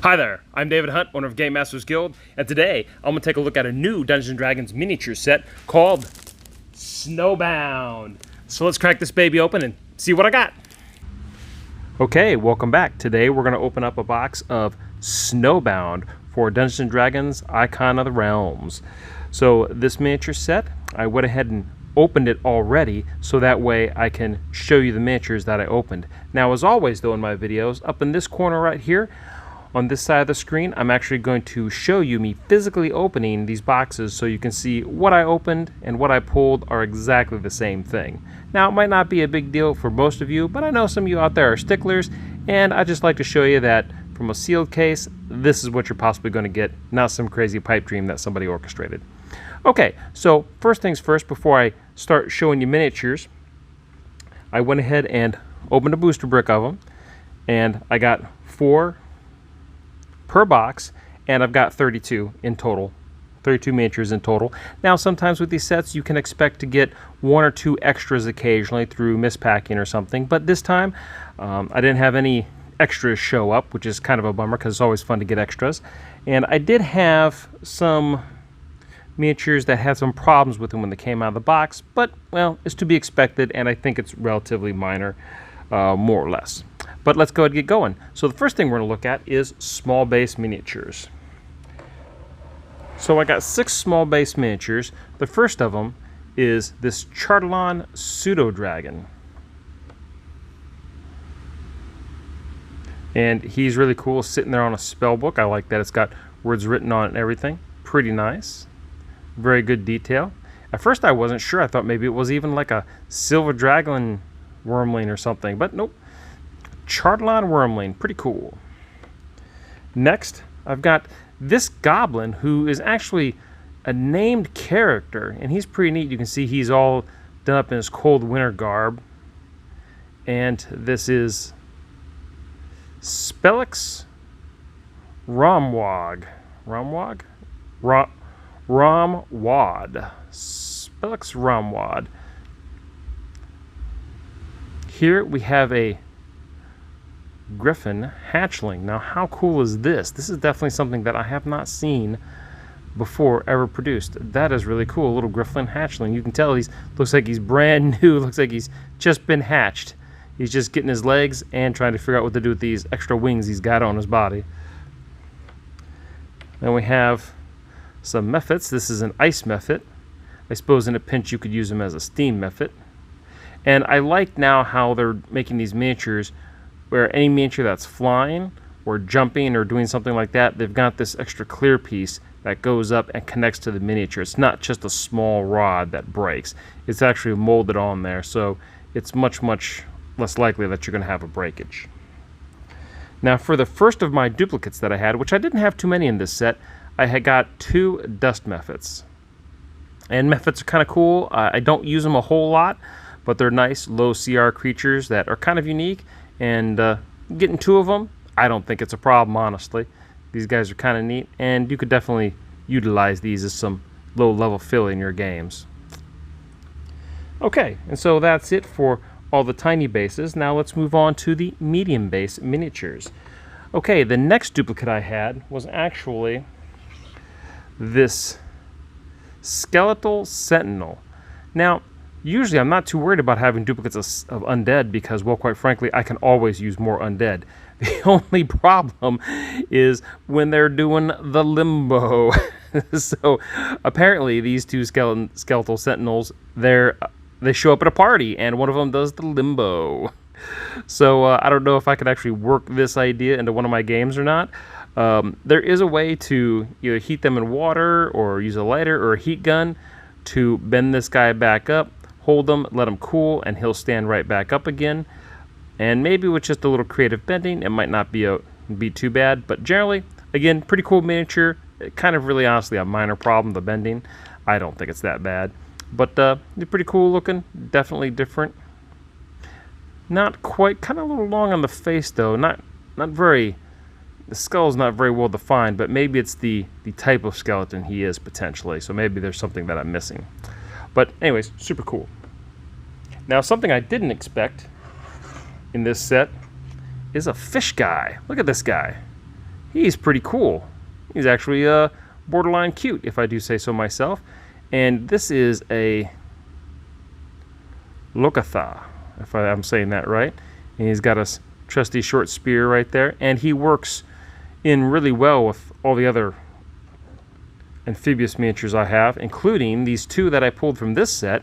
Hi there, I'm David Hunt, owner of GameMasters Guild, and today I'm going to take a look at a new Dungeons & Dragons miniature set called SnowBound. So let's crack this baby open and see what I got. Okay, welcome back. Today we're going to open up a box of SnowBound for Dungeons & Dragons Icon of the Realms. So this miniature set, I went ahead and opened it already so that way I can show you the miniatures that I opened. Now as always though in my videos, up in this corner right here, on this side of the screen, I'm actually going to show you me physically opening these boxes so you can see what I opened and what I pulled are exactly the same thing. Now, it might not be a big deal for most of you, but I know some of you out there are sticklers, and I just like to show you that from a sealed case, this is what you're possibly going to get, not some crazy pipe dream that somebody orchestrated. Okay, so first things first, before I start showing you miniatures, I went ahead and opened a booster brick of them, and I got 4 per box, and I've got 32 in total, 32 miniatures in total. Now sometimes with these sets you can expect to get 1 or 2 extras occasionally through mispacking or something, but this time I didn't have any extras show up, which is kind of a bummer because it's always fun to get extras. And I did have some miniatures that had some problems with them when they came out of the box, but well, it's to be expected, and I think it's relatively minor, more or less. But let's go ahead and get going. So the first thing we're going to look at is small base miniatures. So I got 6 small base miniatures. The first of them is this Chartalon Pseudo Dragon. And he's really cool, sitting there on a spell book. I like that it's got words written on it and everything. Pretty nice. Very good detail. At first I wasn't sure. I thought maybe it was even like a Silver Dragon Wormling or something, but nope. Chartalon Wormling, pretty cool. Next, I've got this Goblin, who is actually a named character, and he's pretty neat. You can see he's all done up in his cold winter garb. And this is Spellix Romwag. Romwag? Romwad. Spellix Romwad. Here we have a Griffin hatchling. Now how cool is this? This is definitely something that I have not seen before ever produced. That is really cool. A little Griffin hatchling. You can tell he's looks like he's brand new. Looks like he's just been hatched. He's just getting his legs and trying to figure out what to do with these extra wings he's got on his body. Then we have some Mephits. This is an ice Mephit. I suppose in a pinch you could use him as a steam Mephit. And I like now how they're making these miniatures where any miniature that's flying or jumping or doing something like that, they've got this extra clear piece that goes up and connects to the miniature. It's not just a small rod that breaks. It's actually molded on there, so it's much, much less likely that you're going to have a breakage. Now for the first of my duplicates that I had, which I didn't have too many in this set, I had got 2 Dust Mephits. And Mephits are kind of cool. I don't use them a whole lot, but they're nice low CR creatures that are kind of unique. And getting 2 of them, I don't think it's a problem, honestly. These guys are kind of neat, and you could definitely utilize these as some low-level fill in your games. Okay, and so that's it for all the tiny bases. Now let's move on to the medium base miniatures. Okay, the next duplicate I had was actually this Skeletal Sentinel. Now, usually I'm not too worried about having duplicates of undead because, well, quite frankly, I can always use more undead. The only problem is when they're doing the limbo. So apparently these 2 skeletal sentinels, they show up at a party and one of them does the limbo. So I don't know if I could actually work this idea into one of my games or not. There is a way to either heat them in water or use a lighter or a heat gun to bend this guy back up. Hold them, let him cool, and he'll stand right back up again. And maybe with just a little creative bending, it might not be too bad. But generally, again, pretty cool miniature. Kind of really honestly a minor problem, the bending. I don't think it's that bad. But they're pretty cool looking. Definitely different. Not quite, kind of a little long on the face though. Not very, the skull's not very well defined, but maybe it's the type of skeleton he is potentially. So maybe there's something that I'm missing. But anyways, super cool. Now something I didn't expect in this set is a fish guy. Look at this guy. he's pretty cool. He's actually borderline cute, if I do say so myself. And this is a Lokatha, if I'm saying that right. And he's got a trusty short spear right there, and he works in really well with all the other amphibious miniatures I have, including these two that I pulled from this set,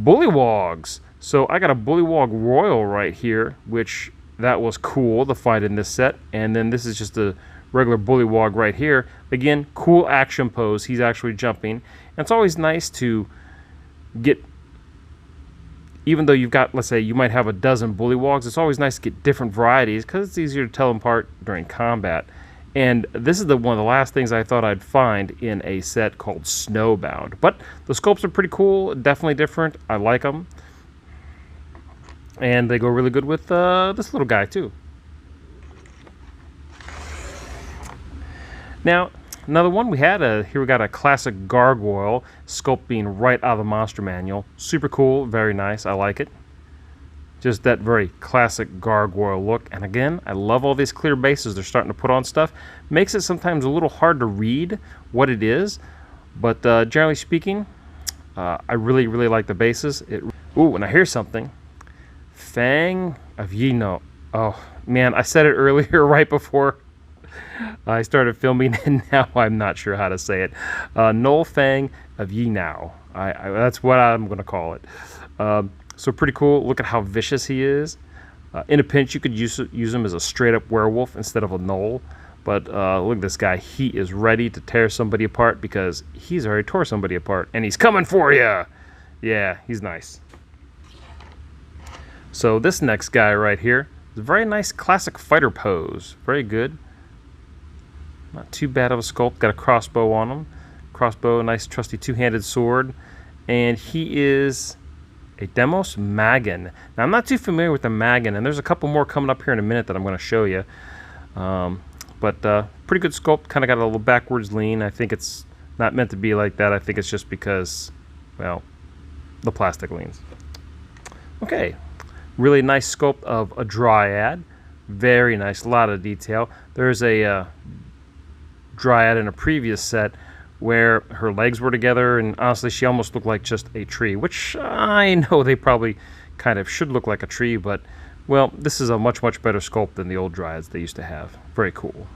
BULLYWOGS. So I got a BULLYWOG Royal right here, which that was cool to find in this set. And then this is just a regular BULLYWOG right here. Again, cool action pose. He's actually jumping. And it's always nice to get, even though you've got, let's say you might have a dozen BULLYWOGs, it's always nice to get different varieties because it's easier to tell them apart during combat. And this is one of the last things I thought I'd find in a set called SnowBound. But the sculpts are pretty cool, definitely different. I like them. And they go really good with this little guy too. Now, another one we had, here we got a classic Gargoyle, sculpt being right out of the monster manual. Super cool, very nice, I like it. Just that very classic Gargoyle look. And again, I love all these clear bases they're starting to put on stuff. Makes it sometimes a little hard to read what it is. But generally speaking, I really like the bases. Ooh, and I hear something. Fang of Yino. Oh, man, I said it earlier right before I started filming, and now I'm not sure how to say it. Null Fang of Yinao. That's what I'm going to call it. So pretty cool. Look at how vicious he is. In a pinch, you could use him as a straight-up werewolf instead of a gnoll. But look at this guy. He is ready to tear somebody apart because he's already tore somebody apart. And he's coming for you. Yeah, he's nice. So this next guy right here is a very nice classic fighter pose. Very good. Not too bad of a sculpt. Got a crossbow on him. Crossbow, nice trusty two-handed sword. And he is a Demos Magen. Now, I'm not too familiar with the Magen, and there's a couple more coming up here in a minute that I'm going to show you. But pretty good sculpt. Kind of got a little backwards lean. I think it's not meant to be like that. I think it's just because, well, the plastic leans. Okay. Really nice sculpt of a Dryad. Very nice. A lot of detail. There's a Dryad in a previous set where her legs were together, and honestly she almost looked like just a tree, which I know they probably kind of should look like a tree, but well, this is a much better sculpt than the old Dryads they used to have. Very cool.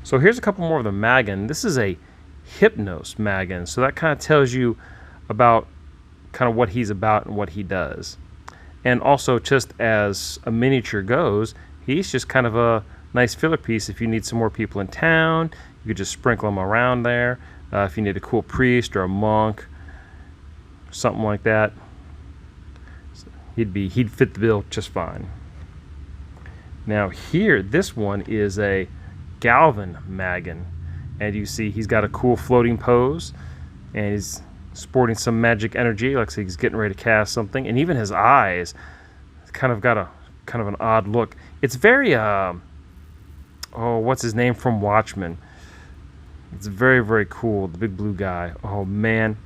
So here's a couple more of the Magen. This is a Hypnos Magen, so that kind of tells you about kind of what he's about and what he does. And also, just as a miniature goes, he's just kind of a nice filler piece if you need some more people in town. You could just sprinkle them around there. If you need a cool priest or a monk, something like that, he'd fit the bill just fine. Now here, this one is a Galvin Magen, and you see he's got a cool floating pose, and he's sporting some magic energy, like he's getting ready to cast something, and even his eyes kind of got an odd look. It's very what's his name from Watchmen? It's very cool. The big blue guy. Oh man,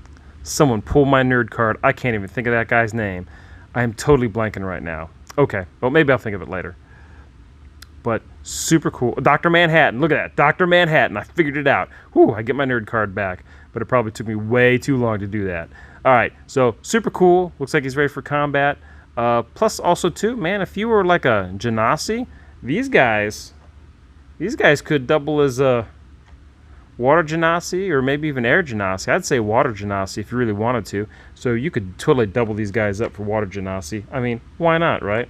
someone pull my nerd card. I can't even think of that guy's name. I am totally blanking right now. Okay, well maybe I'll think of it later. But super cool. Dr. Manhattan. Look at that. Dr. Manhattan. I figured it out. Whew, I get my nerd card back. But it probably took me way too long to do that. All right, so super cool. Looks like he's ready for combat. Plus also too, man, if you were like a Genasi, these guys could double as a water Genasi or maybe even air Genasi. I'd say water Genasi if you really wanted to. So you could totally double these guys up for water Genasi. I mean, why not, right?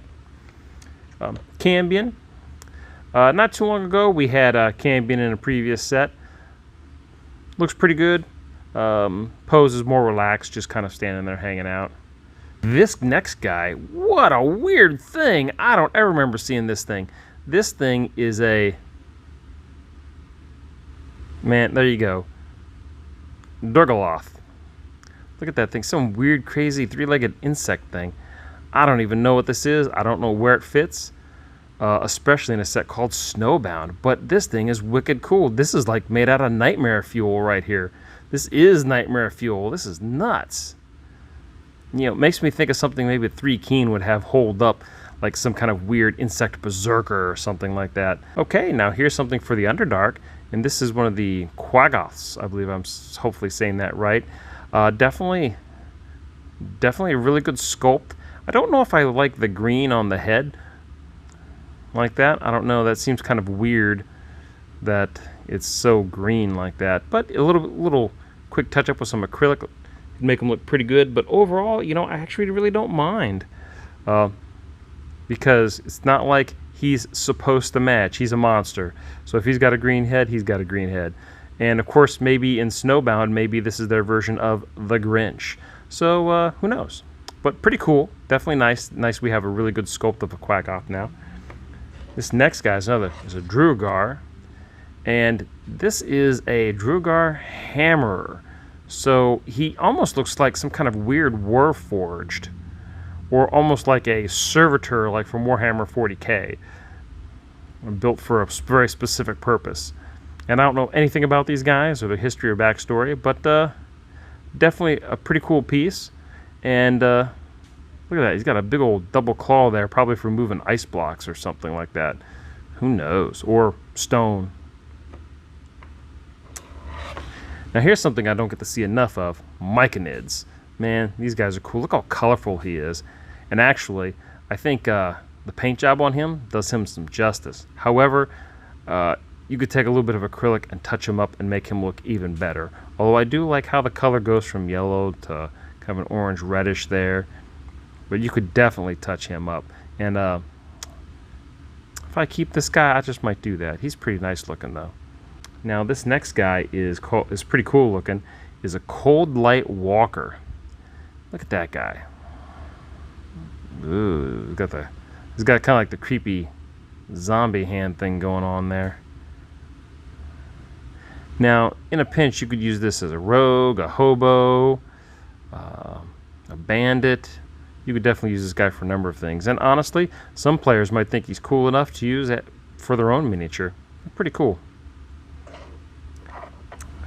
Cambion. Not too long ago, we had Cambion in a previous set. Looks pretty good. Pose is more relaxed, just kind of standing there hanging out. This next guy, what a weird thing. I don't ever remember seeing this thing. This thing is a... Man, there you go. Durgaloth. Look at that thing. Some weird, crazy, three-legged insect thing. I don't even know what this is. I don't know where it fits. Especially in a set called SnowBound. But this thing is wicked cool. This is like made out of nightmare fuel right here. This is nightmare fuel. This is nuts. You know, it makes me think of something maybe 3 Keen would have holed up, like some kind of weird insect berserker or something like that. Okay, now here's something for the Underdark, and this is one of the Quackoffs. I believe I'm hopefully saying that right. Definitely a really good sculpt. I don't know if I like the green on the head like that. I don't know, that seems kind of weird that it's so green like that, but a little quick touch up with some acrylic would make them look pretty good. But overall, you know, I actually really don't mind, because it's not like he's supposed to match. He's a monster, so if he's got a green head, he's got a green head. And of course, maybe in SnowBound, maybe this is their version of the Grinch. So who knows? But pretty cool. Definitely nice. We have a really good sculpt of a Quackoff now. This next guy is a Drugar, and this is a Drugar Hammer. So he almost looks like some kind of weird Warforged, or almost like a servitor, like from Warhammer 40k, built for a very specific purpose. And I don't know anything about these guys or their history or backstory, but definitely a pretty cool piece. And look at that, he's got a big old double claw there, probably for moving ice blocks or something like that. Who knows? Or stone. Now here's something I don't get to see enough of. Myconids. Man, these guys are cool. Look how colorful he is. And actually, I think the paint job on him does him some justice. However, you could take a little bit of acrylic and touch him up and make him look even better. Although I do like how the color goes from yellow to kind of an orange reddish there. But you could definitely touch him up. And if I keep this guy, I just might do that. He's pretty nice looking though. Now this next guy is pretty cool looking. Is a Cold Light Walker. Look at that guy. Ooh, he's got kind of like the creepy zombie hand thing going on there. Now, in a pinch, you could use this as a rogue, a hobo, a bandit. You could definitely use this guy for a number of things. And honestly, some players might think he's cool enough to use it for their own miniature. Pretty cool.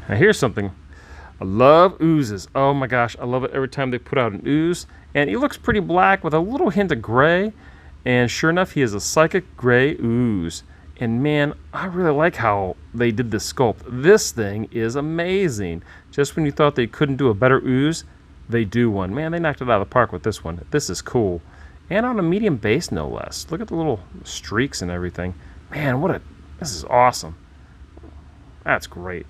Now here's something. I love oozes. Oh my gosh, I love it every time they put out an ooze. And he looks pretty black with a little hint of gray. And sure enough, he is a psychic gray ooze. And man, I really like how they did this sculpt. This thing is amazing. Just when you thought they couldn't do a better ooze, they do one. Man, they knocked it out of the park with this one. This is cool. And on a medium base, no less. Look at the little streaks and everything. Man, this is awesome. That's great.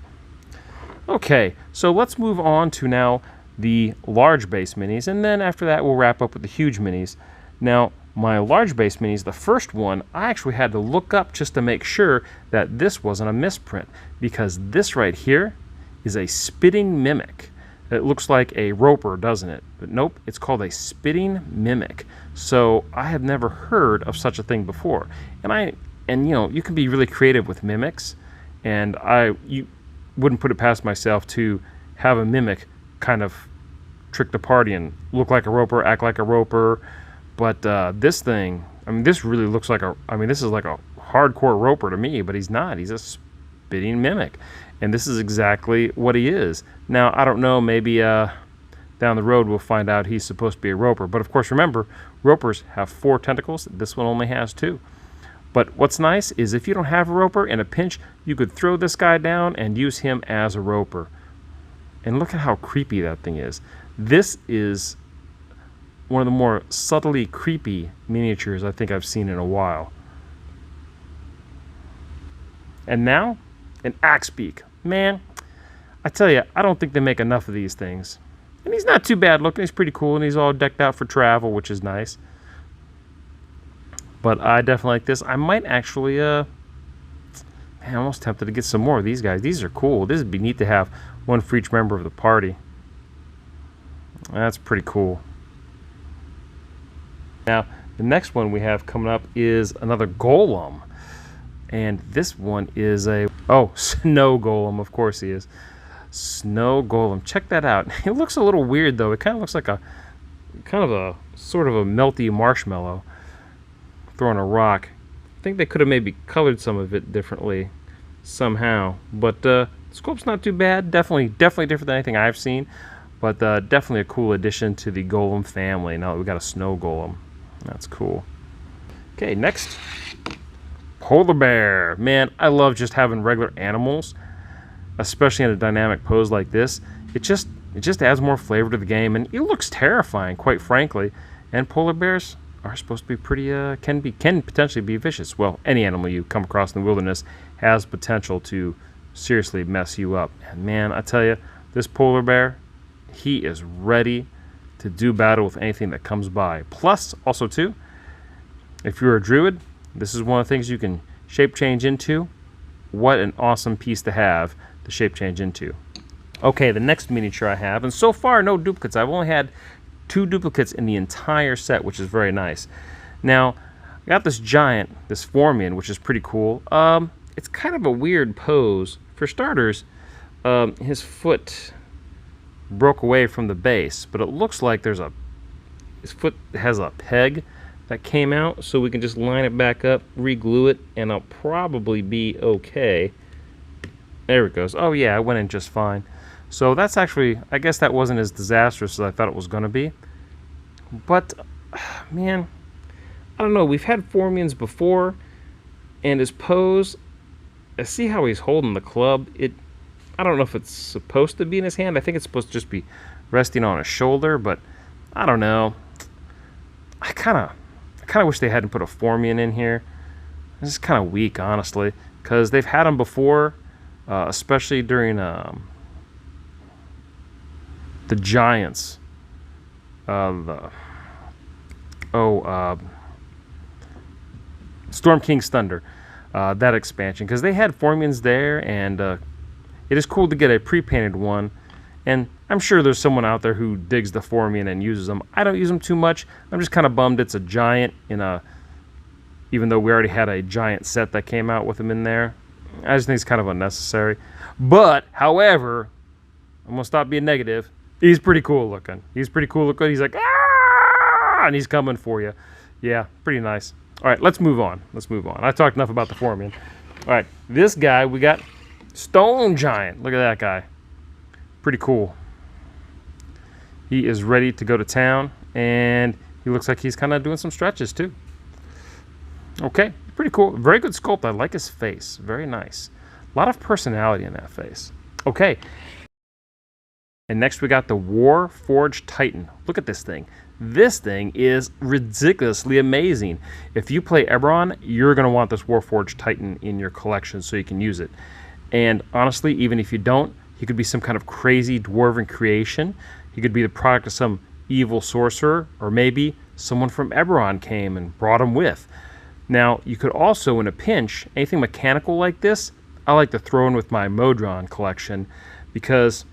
Okay, so let's move on to now the large base minis, and then after that we'll wrap up with the huge minis. Now, my large base minis, the first one, I actually had to look up just to make sure that this wasn't a misprint, because this right here is a spitting mimic. It looks like a roper, doesn't it? But nope, it's called a spitting mimic. So I have never heard of such a thing before. And you know, you can be really creative with mimics, and you wouldn't put it past myself to have a mimic kind of trick the party and look like a roper, act like a roper. But this thing, I mean, this really looks like this is like a hardcore roper to me, but he's not. He's a spitting mimic. And this is exactly what he is. Now, I don't know, maybe down the road we'll find out he's supposed to be a roper. But of course, remember, ropers have 4 tentacles. This one only has 2. But what's nice is if you don't have a roper, in a pinch, you could throw this guy down and use him as a roper. And look at how creepy that thing is. This is one of the more subtly creepy miniatures I think I've seen in a while. And now, an axe beak. Man, I tell you, I don't think they make enough of these things. And he's not too bad looking. He's pretty cool, and he's all decked out for travel, which is nice. But I definitely like this. I might actually, man, I'm almost tempted to get some more of these guys. These are cool. This would be neat to have one for each member of the party. That's pretty cool. Now, the next one we have coming up is another Golem. And this one is Snow Golem. Of course he is. Snow Golem. Check that out. It looks a little weird, though. It kind of looks like sort of a melty marshmallow throwing a rock. I think they could have maybe colored some of it differently somehow. But sculpt's not too bad. Definitely different than anything I've seen. But definitely a cool addition to the Golem family. Now that we got a Snow Golem. That's cool. Okay, next. Polar bear. Man, I love just having regular animals, especially in a dynamic pose like this. It just adds more flavor to the game, and it looks terrifying, quite frankly. And polar bears are supposed to be pretty, can potentially be vicious. Well, any animal you come across in the wilderness has potential to seriously mess you up. And man, I tell you, this polar bear, he is ready to do battle with anything that comes by. Plus, also too, if you're a druid, this is one of the things you can shape change into. What an awesome piece to have to shape change into. Okay, the next miniature I have, and so far no duplicates. I've only had 2 duplicates in the entire set, which is very nice. Now, I got this giant, this Formian, which is pretty cool. It's kind of a weird pose. For starters, his foot broke away from the base, but it looks like his foot has a peg that came out, so we can just line it back up, re-glue it, and I'll probably be okay. There it goes. Oh yeah, I went in just fine. So that's actually, I guess that wasn't as disastrous as I thought it was going to be. But, man, I don't know. We've had Formians before, and his pose, I see how he's holding the club. I don't know if it's supposed to be in his hand. I think it's supposed to just be resting on his shoulder, but I don't know. I kind of wish they hadn't put a Formian in here. This is kind of weak, honestly, because they've had them before, especially during the Giants. Storm King's Thunder, that expansion, because they had Formians there, and it is cool to get a pre-painted one. And I'm sure there's someone out there who digs the Formian and uses them. I don't use them too much. I'm just kind of bummed it's a giant even though we already had a giant set that came out with them in there. I just think it's kind of unnecessary. But, however, I'm going to stop being negative. He's pretty cool looking. He's like, ah! And he's coming for you. Yeah, pretty nice. All right, let's move on. I talked enough about the Formian. All right, this guy, we got Stone Giant. Look at that guy. Pretty cool. He is ready to go to town, and he looks like he's kind of doing some stretches too. Okay, pretty cool. Very good sculpt. I like his face. Very nice. A lot of personality in that face. Okay. And next we got the Warforged Titan. Look at this thing. This thing is ridiculously amazing. If you play Eberron, you're going to want this Warforged Titan in your collection so you can use it. And honestly, even if you don't, he could be some kind of crazy dwarven creation. He could be the product of some evil sorcerer, or maybe someone from Eberron came and brought him with. Now, you could also, in a pinch, anything mechanical like this, I like to throw in with my Modron collection, because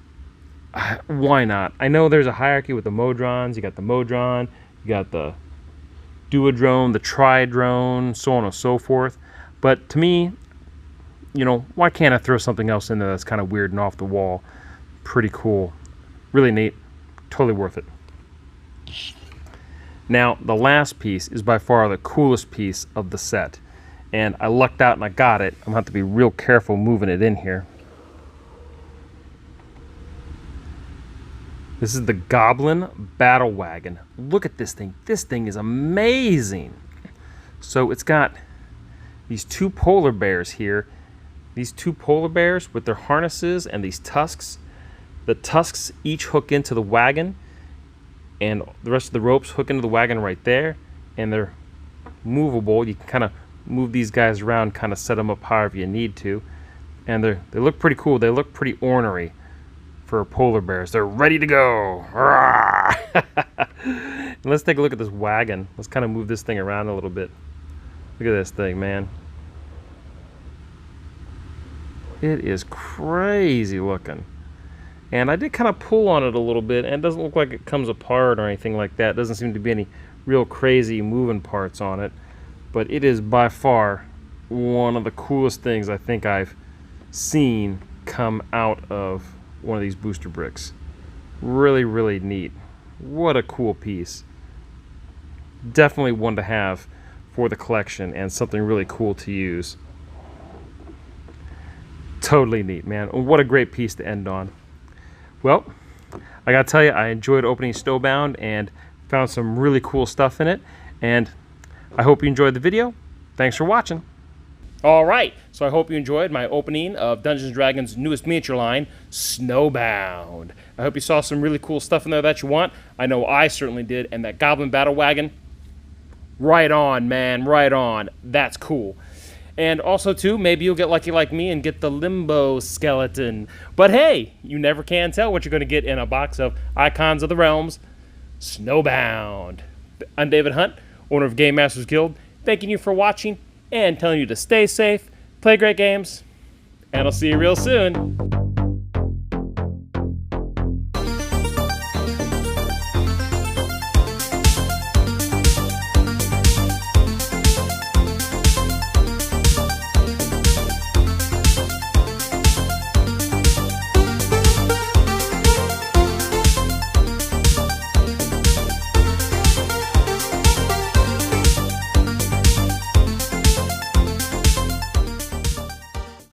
why not? I know there's a hierarchy with the Modrons. You got the Modron, you got the Duodrone, the Tridrone, so on and so forth. But to me, you know, why can't I throw something else in there that's kind of weird and off the wall? Pretty cool. Really neat. Totally worth it. Now, the last piece is by far the coolest piece of the set. And I lucked out and I got it. I'm going to have to be real careful moving it in here. This is the Goblin Battle Wagon. Look at this thing. This thing is amazing. So it's got these 2 polar bears here. These 2 polar bears with their harnesses and these tusks. The tusks each hook into the wagon, and the rest of the ropes hook into the wagon right there, and they're movable. You can kind of move these guys around, kind of set them up however you need to, and they look pretty cool. They look pretty ornery for polar bears. They're ready to go. Let's take a look at this wagon. Let's kind of move this thing around a little bit. Look at this thing, man. It is crazy looking. And I did kind of pull on it a little bit, and it doesn't look like it comes apart or anything like that. Doesn't seem to be any real crazy moving parts on it. But it is by far one of the coolest things I think I've seen come out of one of these booster bricks. Really, really neat. What a cool piece. Definitely one to have for the collection, and something really cool to use. Totally neat, man. What a great piece to end on. Well, I gotta tell you, I enjoyed opening SnowBound and found some really cool stuff in it, and I hope you enjoyed the video. Thanks for watching. Alright, so I hope you enjoyed my opening of Dungeons & Dragons' newest miniature line, SnowBound. I hope you saw some really cool stuff in there that you want. I know I certainly did, and that Goblin Battle Wagon, right on, man, right on. That's cool. And also, too, maybe you'll get lucky like me and get the Limbo Skeleton. But hey, you never can tell what you're going to get in a box of Icons of the Realms, SnowBound. I'm David Hunt, owner of GameMasters Guild, thanking you for watching and telling you to stay safe, play great games, and I'll see you real soon.